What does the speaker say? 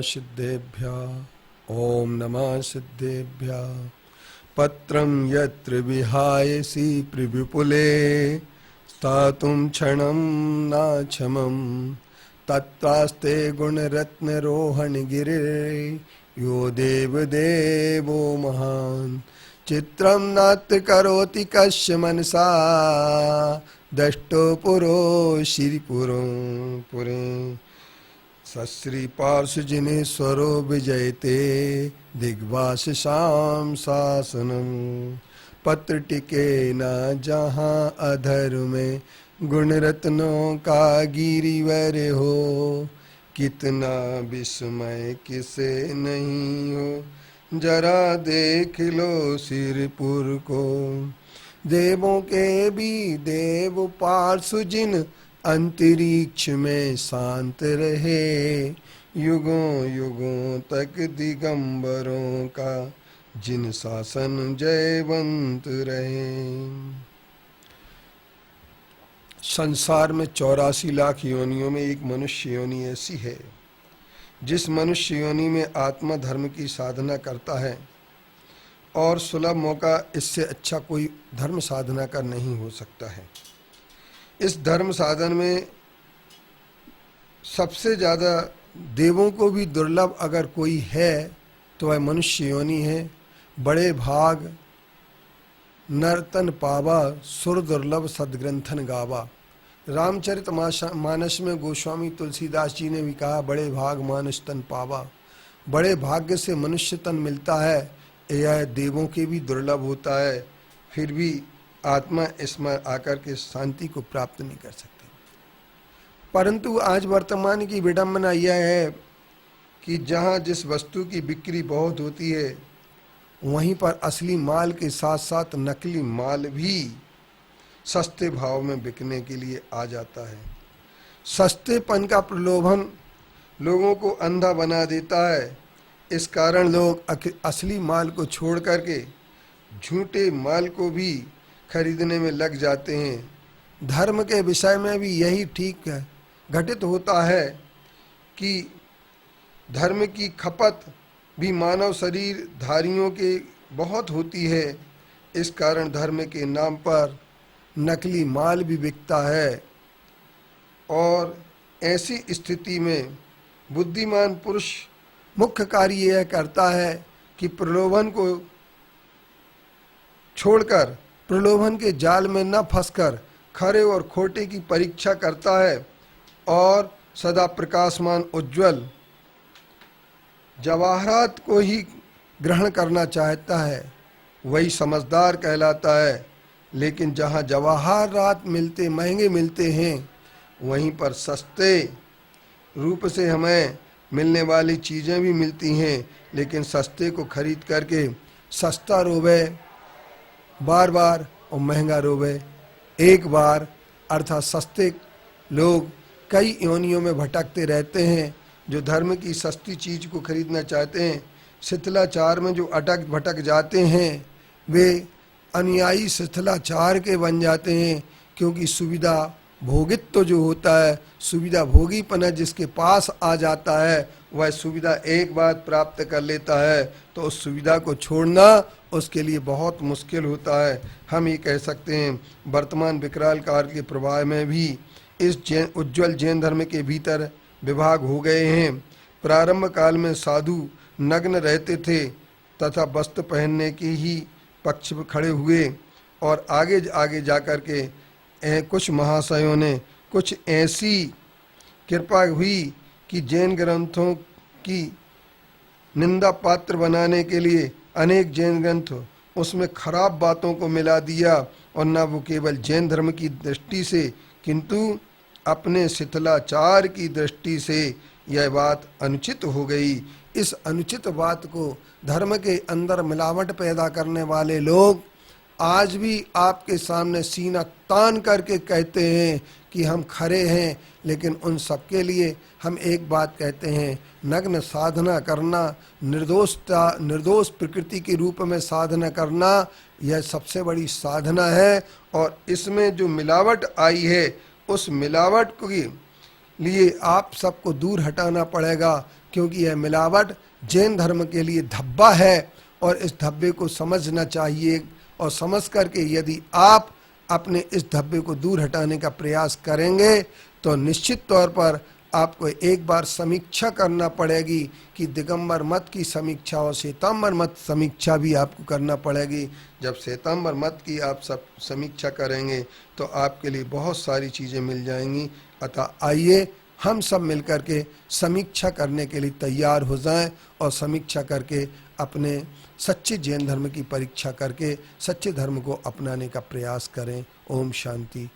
सिद्धेभ्यः ओम नमः सिद्धेभ्यः। पत्रं यत्र विहायसि प्रविपुले स्थातुं क्षणं नाक्षमं तत्त्वास्ते गुणरत्नरोहणगिरे यो देवदेवो महान्। चित्रं नात्र करोति कस्य मनसा दष्टो पुरो श्रीपुरो पुरे सश्री पार्श्वजिनेश्वरो विजयते दिग्वाससां शासनम्। पत्र टिके न जहाँ अधर में गुण रत्नों का गिरिवर हो। कितना विस्मय किसे नहीं हो जरा देख लो सिरपुर को। देवों के भी देव पार्श्व जिन अंतरिक्ष में शांत रहे युगों युगों तक दिगंबरों का जिन शासन जयवंत रहे। संसार में 84 लाख योनियों में एक मनुष्य योनि ऐसी है जिस मनुष्य योनि में आत्मा धर्म की साधना करता है और सुलभ मौका इससे अच्छा कोई धर्म साधना का नहीं हो सकता है। इस धर्म साधन में सबसे ज़्यादा देवों को भी दुर्लभ अगर कोई है तो वह मनुष्य योनि है। बड़े भाग नर्तन पावा सुर दुर्लभ सदग्रंथन गावा। रामचरित मानस में गोस्वामी तुलसीदास जी ने भी कहा बड़े भाग मानुष तन पावा। बड़े भाग्य से मनुष्य तन मिलता है, यह देवों के भी दुर्लभ होता है, फिर भी आत्मा इसमें आकर के शांति को प्राप्त नहीं कर सकती। परंतु आज वर्तमान की विडंबना यह है कि जहाँ जिस वस्तु की बिक्री बहुत होती है वहीं पर असली माल के साथ साथ नकली माल भी सस्ते भाव में बिकने के लिए आ जाता है। सस्तेपन का प्रलोभन लोगों को अंधा बना देता है। इस कारण लोग असली माल को छोड़ करके झूठे माल को भी खरीदने में लग जाते हैं। धर्म के विषय में भी यही ठीक है घटित होता है कि धर्म की खपत भी मानव शरीर धारियों के बहुत होती है। इस कारण धर्म के नाम पर नकली माल भी बिकता है और ऐसी स्थिति में बुद्धिमान पुरुष मुख्य कार्य यह करता है कि प्रलोभन को छोड़कर प्रलोभन के जाल में न फंसकर खरे और खोटे की परीक्षा करता है और सदा प्रकाशमान उज्जवल जवाहरात को ही ग्रहण करना चाहता है, वही समझदार कहलाता है। लेकिन जहाँ जवाहरात मिलते महंगे मिलते हैं वहीं पर सस्ते रूप से हमें मिलने वाली चीज़ें भी मिलती हैं, लेकिन सस्ते को खरीद करके सस्ता रोवे बार बार और महंगा रोवे एक बार। अर्थात सस्ते लोग कई योनियों में भटकते रहते हैं। जो धर्म की सस्ती चीज़ को खरीदना चाहते हैं, शिथिलाचार में जो अटक भटक जाते हैं वे अनुयायी शिथिलाचार के बन जाते हैं, क्योंकि सुविधा भोगित्व तो जो होता है, सुविधा भोगीपना जिसके पास आ जाता है वह सुविधा एक बार प्राप्त कर लेता है तो उस सुविधा को छोड़ना उसके लिए बहुत मुश्किल होता है। हम ये कह सकते हैं वर्तमान विकराल काल के प्रभाव में भी इस उज्ज्वल जैन धर्म के भीतर विभाग हो गए हैं। प्रारंभ काल में साधु नग्न रहते थे तथा वस्त्र पहनने के ही पक्ष में खड़े हुए और आगे आगे जाकर के कुछ महाशयों ने कुछ ऐसी कृपा हुई कि जैन ग्रंथों की निंदा पात्र बनाने के लिए अनेक जैन ग्रंथ उसमें खराब बातों को मिला दिया और न वो केवल जैन धर्म की दृष्टि से किंतु अपने शिथिलाचार की दृष्टि से यह बात अनुचित हो गई। इस अनुचित बात को धर्म के अंदर मिलावट पैदा करने वाले लोग आज भी आपके सामने सीना तान करके कहते हैं कि हम खरे हैं, लेकिन उन सबके लिए हम एक बात कहते हैं, नग्न साधना करना, निर्दोष प्रकृति के रूप में साधना करना, यह सबसे बड़ी साधना है। और इसमें जो मिलावट आई है उस मिलावट के लिए आप सबको दूर हटाना पड़ेगा, क्योंकि यह मिलावट जैन धर्म के लिए धब्बा है और इस धब्बे को समझना चाहिए। और समझ करके यदि आप अपने इस धब्बे को दूर हटाने का प्रयास करेंगे तो निश्चित तौर पर आपको एक बार समीक्षा करना पड़ेगी कि दिगंबर मत की समीक्षा और श्वेतांबर मत समीक्षा भी आपको करना पड़ेगी। जब श्वेतांबर मत की आप सब समीक्षा करेंगे तो आपके लिए बहुत सारी चीज़ें मिल जाएंगी। अतः आइए हम सब मिलकर के समीक्षा करने के लिए तैयार हो जाएं और समीक्षा करके अपने सच्चे जैन धर्म की परीक्षा करके सच्चे धर्म को अपनाने का प्रयास करें। ओम शांति।